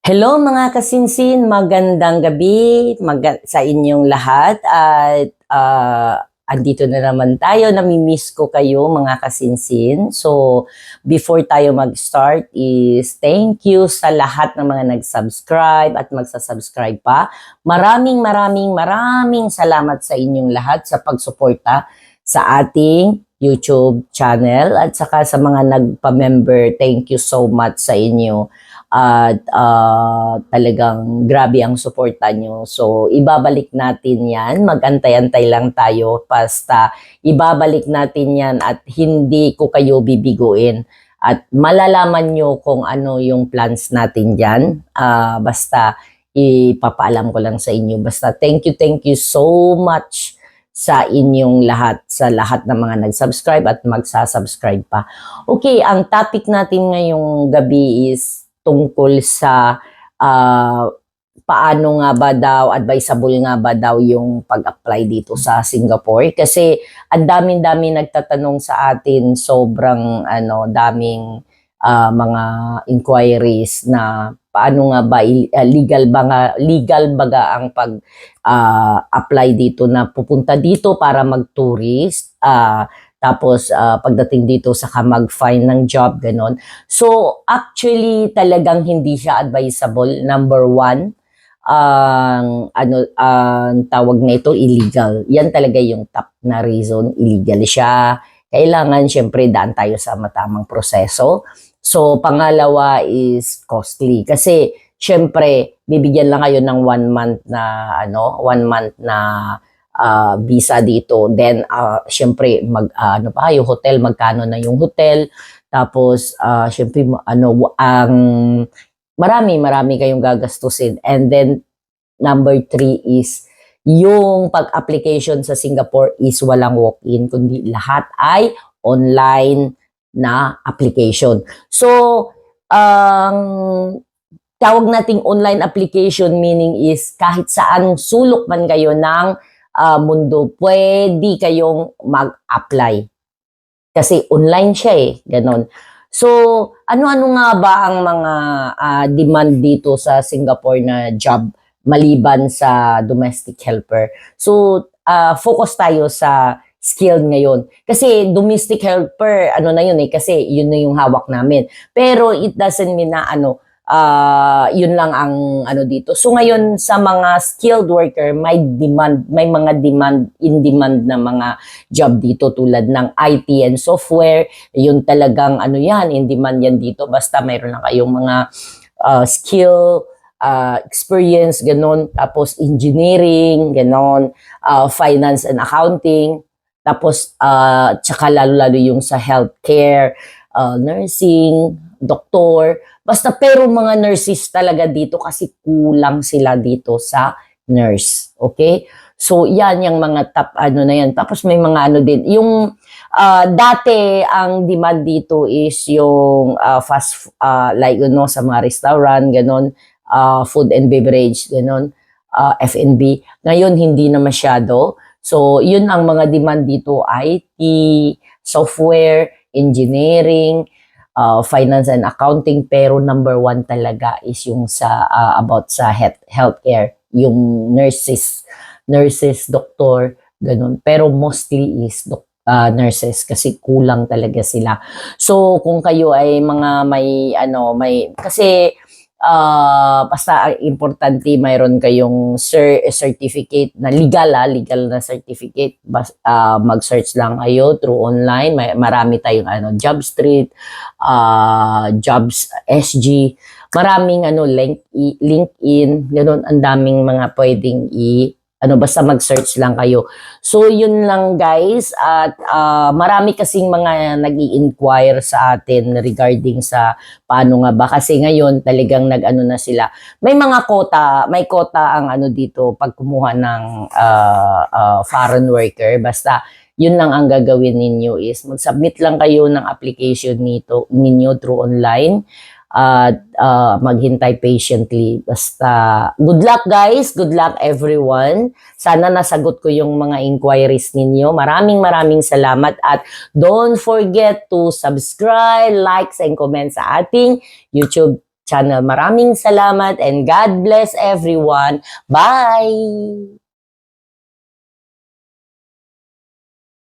Hello mga kasinsin, magandang gabi sa inyong lahat at andito na naman tayo, namimiss ko kayo mga kasinsin. So before tayo mag-start is thank you sa lahat ng mga nag-subscribe at magsasubscribe pa. Maraming salamat sa inyong lahat sa pagsuporta sa ating YouTube channel at saka sa mga nagpa-member, thank you so much sa inyo. At talagang grabe ang suporta nyo. So, ibabalik natin yan. Magantay-antay lang tayo. Basta, ibabalik natin yan at hindi ko kayo bibiguin. At malalaman nyo kung ano yung plans natin dyan. Basta, ipapaalam ko lang sa inyo. Basta, thank you so much sa inyong lahat, sa lahat ng mga nag-subscribe at magsasubscribe pa. Okay, ang topic natin ngayong gabi is tungkol sa paano nga ba daw, advisable nga ba daw yung pag-apply dito sa Singapore. Kasi ang daming nagtatanong sa atin, sobrang daming mga inquiries na paano nga ba, legal ba ang pag-apply dito na pupunta dito para mag-tourist, tapos pagdating dito saka mag-find ng job, ganon. So actually talagang hindi siya advisable. Number one, ang tawag na ito, illegal. Yan talaga yung top na reason, illegal siya. Kailangan syempre daan tayo sa matamang proseso. So pangalawa is costly kasi syempre bibigyan lang kayo ng 1 month na visa dito. Then syempre ano pa yung hotel, magkano na yung hotel. Tapos syempre ang marami kayong gagastusin. And then number 3 is yung pag-application sa Singapore is walang walk-in, kundi lahat ay online na application. So ang tawag nating online application meaning is kahit saan sulok man kayo ng mundo, pwede kayong mag-apply. Kasi online siya ganon. So, ano-ano nga ba ang mga demand dito sa Singapore na job maliban sa domestic helper? So, focus tayo sa skilled ngayon. Kasi domestic helper, na yun kasi yun na yung hawak namin. Pero it doesn't mean na yun lang ang dito. So ngayon sa mga skilled worker, may mga in demand na mga job dito tulad ng IT and software. Yun talagang yan, in demand yan dito. Basta mayroon lang kayong mga skill, experience, ganon. Tapos engineering, ganon. Finance and accounting. Tapos tsaka lalo-lalo yung sa healthcare, nursing, doktor. Basta pero mga nurses talaga dito kasi kulang sila dito sa nurse. Okay? So yan yung mga top na yan. Tapos may mga din. Yung dati ang demand dito is yung fast like sa mga restaurant, ganon, food and beverage, ganon, F&B. Ngayon hindi na masyado. So yun ang mga demand dito, IT, software, engineering, finance and accounting, pero number 1 talaga is yung sa about sa healthcare, yung nurses, doktor, ganun. Pero mostly is nurses kasi kulang talaga sila. So kung kayo ay mga may kasi basta importante mayroon kayong certificate na legal na certificate. Mag-search lang kayo through online. Marami tayong JobStreet, Jobs SG, maraming LinkedIn, ganun, ang daming mga pwedeng basta mag-search lang kayo. So yun lang guys, at marami kasing mga nag-i-inquire sa atin regarding sa paano nga ba, kasi ngayon talagang na sila. May quota ang dito pag kumuha ng foreign worker. Basta yun lang ang gagawin ninyo is mag-submit lang kayo ng application ninyo through online at maghintay patiently. Basta good luck guys, good luck everyone. Sana nasagot ko yung mga inquiries ninyo. Maraming salamat at don't forget to subscribe, like, and comment sa ating YouTube channel. Maraming salamat and God bless everyone. Bye!